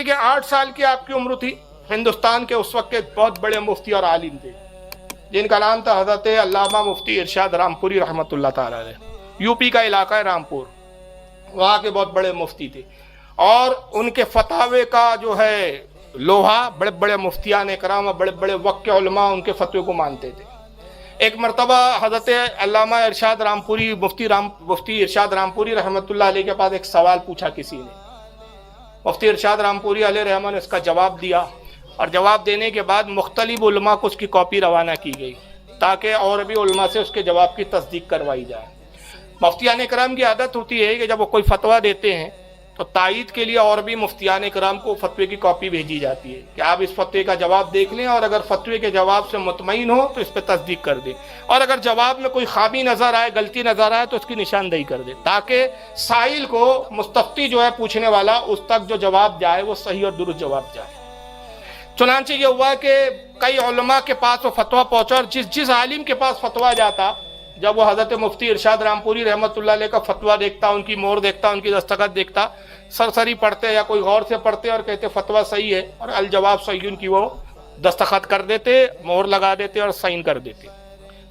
کہ 8 سال کی آپ کی عمر تھی، ہندوستان کے اس وقت کے بہت بڑے مفتی اور عالم تھے جن کا نام تھا حضرت علامہ مفتی ارشاد رامپوری رحمۃ اللہ تعالیٰ علیہ۔ یو پی کا علاقہ ہے رامپور، وہاں کے بہت بڑے مفتی تھے، اور ان کے فتاوے کا جو ہے لوہا بڑے بڑے مفتیان کرام اور بڑے بڑے وقت کے علماء ان کے فتوے کو مانتے تھے۔ ایک مرتبہ حضرت علامہ ارشاد رامپوری مفتی ارشاد رامپوری رحمۃ اللہ علیہ کے پاس ایک سوال پوچھا کسی نے، مفتی ارشاد رامپوری علیہ رحمہ نے اس کا جواب دیا، اور جواب دینے کے بعد مختلف علماء کو اس کی کاپی روانہ کی گئی تاکہ اور بھی علماء سے اس کے جواب کی تصدیق کروائی جائے۔ مفتیان کرام کی عادت ہوتی ہے کہ جب وہ کوئی فتویٰ دیتے ہیں تو تائید کے لیے اور بھی مفتیان کرام کو فتوے کی کاپی بھیجی جاتی ہے کہ آپ اس فتوے کا جواب دیکھ لیں، اور اگر فتوے کے جواب سے مطمئن ہو تو اس پہ تصدیق کر دیں، اور اگر جواب میں کوئی خامی نظر آئے، غلطی نظر آئے تو اس کی نشاندہی کر دیں، تاکہ سائل کو، مستفتی جو ہے پوچھنے والا، اس تک جو جواب جائے وہ صحیح اور درست جواب جائے۔ چنانچہ یہ ہوا کہ کئی علماء کے پاس وہ فتویٰ پہنچا، اور جس عالم کے پاس فتویٰ جاتا، جب وہ حضرت مفتی ارشاد رامپوری رحمۃ اللہ علیہ کا فتویٰ دیکھتا، ان کی مہر دیکھتا، ان کی دستخط دیکھتا، سرسری پڑھتے یا کوئی غور سے پڑھتے اور کہتے فتویٰ صحیح ہے، اور الجواب صحیح ان کی وہ دستخط کر دیتے، مہر لگا دیتے اور سائن کر دیتے۔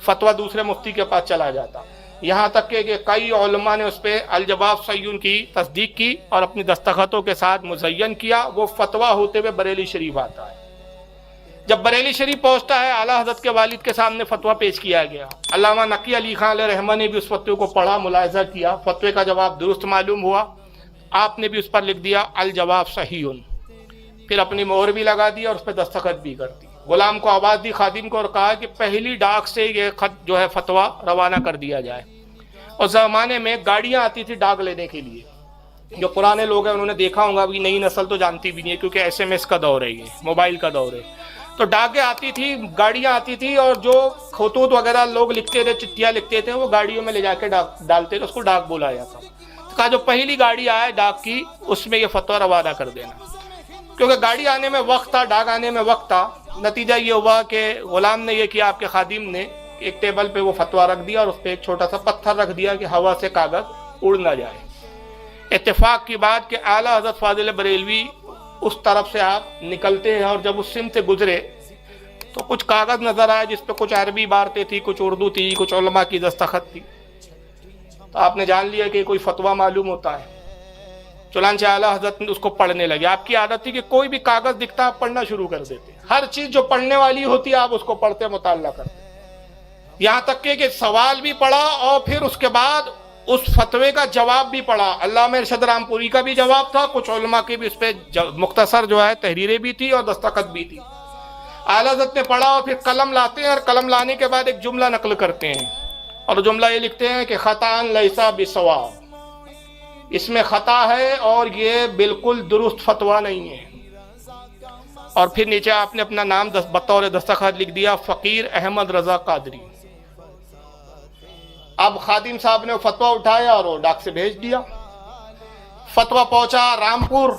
فتویٰ دوسرے مفتی کے پاس چلا جاتا، یہاں تک کہ کئی علماء نے اس پہ الجواب صحیح ان کی تصدیق کی اور اپنی دستخطوں کے ساتھ مزین کیا۔ وہ فتویٰ ہوتے ہوئے بریلی شریف آتا ہے۔ جب بریلی شریف پہنچتا ہے، اعلیٰ حضرت کے والد کے سامنے فتویٰ پیش کیا گیا۔ علامہ نقی علی خان علیہ رحمہ نے بھی اس فتوے کو پڑھا، ملاحظہ کیا، فتوے کا جواب درست معلوم ہوا، آپ نے بھی اس پر لکھ دیا الجواب صحیح، پھر اپنی مہر بھی لگا دی اور اس پہ دستخط بھی کر دی۔ غلام کو آواز دی، خادم کو، اور کہا کہ پہلی ڈاک سے یہ خط جو ہے فتویٰ روانہ کر دیا جائے۔ اور زمانے میں گاڑیاں آتی تھی ڈاک لینے کے لیے، جو پرانے لوگ ہیں انہوں نے دیکھا ہوگا، ابھی نئی نسل تو جانتی بھی نہیں ہے کیونکہ SMS کا دور ہے، یہ موبائل کا دور ہے، تو ڈاکیں آتی تھی، گاڑیاں آتی تھی، اور جو خطوط وغیرہ لوگ لکھتے تھے، چٹھیاں لکھتے تھے، وہ گاڑیوں میں لے جا کے ڈالتے تھے، اس کو ڈاک بولا جاتا۔ کہا جو پہلی گاڑی آئے ڈاک کی، اس میں یہ فتویٰ روانہ کر دینا، کیونکہ گاڑی آنے میں وقت تھا، ڈاک آنے میں وقت تھا۔ نتیجہ یہ ہوا کہ غلام نے یہ کیا، آپ کے خادم نے ایک ٹیبل پہ وہ فتویٰ رکھ دیا اور اس پہ ایک چھوٹا سا پتھر رکھ دیا کہ ہوا سے کاغذ اڑ نہ جائے۔ اتفاق کی بات کہ اعلیٰ حضرت فاضل بریلوی اس طرف سے آپ نکلتے ہیں، اور جب اس سمت سے گزرے تو کچھ کاغذ نظر آئے جس پہ کچھ عربی عبارتیں تھی، کچھ اردو تھی، کچھ علماء کی دستخط تھی، تو آپ نے جان لیا کہ کوئی فتویٰ معلوم ہوتا ہے۔ چنانچہ اعلیٰ حضرت اس کو پڑھنے لگے۔ آپ کی عادت تھی کہ کوئی بھی کاغذ دکھتا آپ پڑھنا شروع کر دیتے، ہر چیز جو پڑھنے والی ہوتی آپ اس کو پڑھتے، مطالعہ کرتے، یہاں تک کہ سوال بھی پڑھا اور پھر اس کے بعد اس فتوے کا جواب بھی پڑھا۔ علامہ ارشاد رامپوری کا بھی جواب تھا، کچھ علماء کی بھی اس پہ مختصر جو ہے تحریریں بھی تھی اور دستخط بھی تھی۔ اعلیٰ حضرت نے پڑھا اور پھر قلم لاتے ہیں، اور قلم لانے کے بعد ایک جملہ نقل کرتے ہیں، اور جملہ یہ لکھتے ہیں کہ خطأً لیسا بصواب، اس میں خطا ہے اور یہ بالکل درست فتویٰ نہیں ہے۔ اور پھر نیچے آپ نے اپنا نام بطور دستخط لکھ دیا، فقیر احمد رضا قادری۔ اب خادم صاحب نے وہ فتویٰ اٹھایا اور وہ ڈاک سے بھیج دیا۔ فتویٰ پہنچا رامپور۔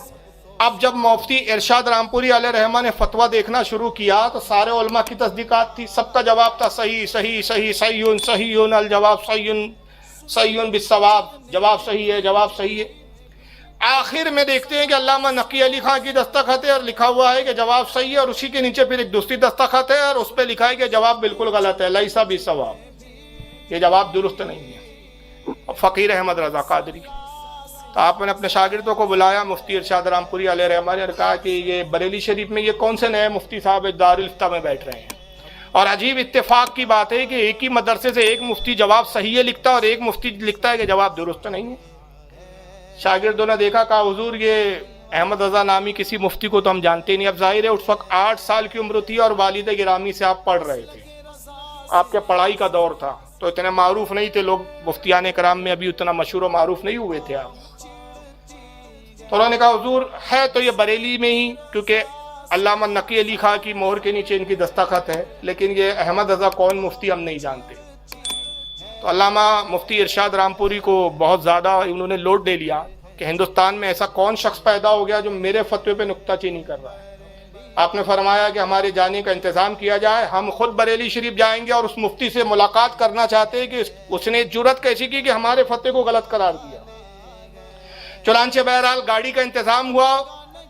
اب جب مفتی ارشاد رامپوری علیہ رحمہ نے فتویٰ دیکھنا شروع کیا تو سارے علماء کی تصدیقات تھی، سب کا جواب تھا صحیح صحیح صحیح صحیح صحیح، الجواب صحیح صحیح بالصواب، جواب صحیح ہے، جواب صحیح ہے۔ آخر میں دیکھتے ہیں کہ علامہ نقی علی خان کی دستخط ہے اور لکھا ہوا ہے کہ جواب صحیح ہے، اور اسی کے نیچے پھر ایک دوسری دستخط ہے اور اس پہ لکھا ہے کہ جواب بالکل غلط ہے، لیسا بالصواب، یہ جواب درست نہیں ہے۔ فقیر احمد رضا قادری۔ تو آپ نے اپنے شاگردوں کو بلایا، مفتی ارشاد رامپوری علیہ رحمہ نے کہا کہ یہ بریلی شریف میں یہ کون سے نئے مفتی صاحب دارالفتہ میں بیٹھ رہے ہیں، اور عجیب اتفاق کی بات ہے کہ ایک ہی مدرسے سے ایک مفتی جواب صحیح لکھتا ہے اور ایک مفتی لکھتا ہے کہ جواب درست نہیں ہے۔ شاگردوں نے دیکھا، کہا حضور یہ احمد رضا نامی کسی مفتی کو تو ہم جانتے نہیں۔ اب ظاہر ہے اس وقت 8 سال کی عمر تھی اور والد گرامی سے آپ پڑھ رہے تھے، آپ کے پڑھائی کا دور تھا، تو اتنے معروف نہیں تھے لوگ، مفتیان کرام میں ابھی اتنا مشہور و معروف نہیں ہوئے تھے آپ۔ تو انہوں نے کہا حضور ہے تو یہ بریلی میں ہی، کیونکہ علامہ نقی علی خان کی مہر کے نیچے ان کی دستخط ہے، لیکن یہ احمد رضا کون مفتی ہم نہیں جانتے۔ تو علامہ مفتی ارشاد رامپوری کو بہت زیادہ انہوں نے لوڈ دے لیا کہ ہندوستان میں ایسا کون شخص پیدا ہو گیا جو میرے فتوے پہ نکتہ چینی کر رہا ہے۔ آپ نے فرمایا کہ ہمارے جانے کا انتظام کیا جائے، ہم خود بریلی شریف جائیں گے اور اس مفتی سے ملاقات کرنا چاہتے ہیں کہ اس نے جرأت کیسی کی کہ ہمارے فتوے کو غلط قرار دیا۔ چنانچہ بہرحال گاڑی کا انتظام ہوا،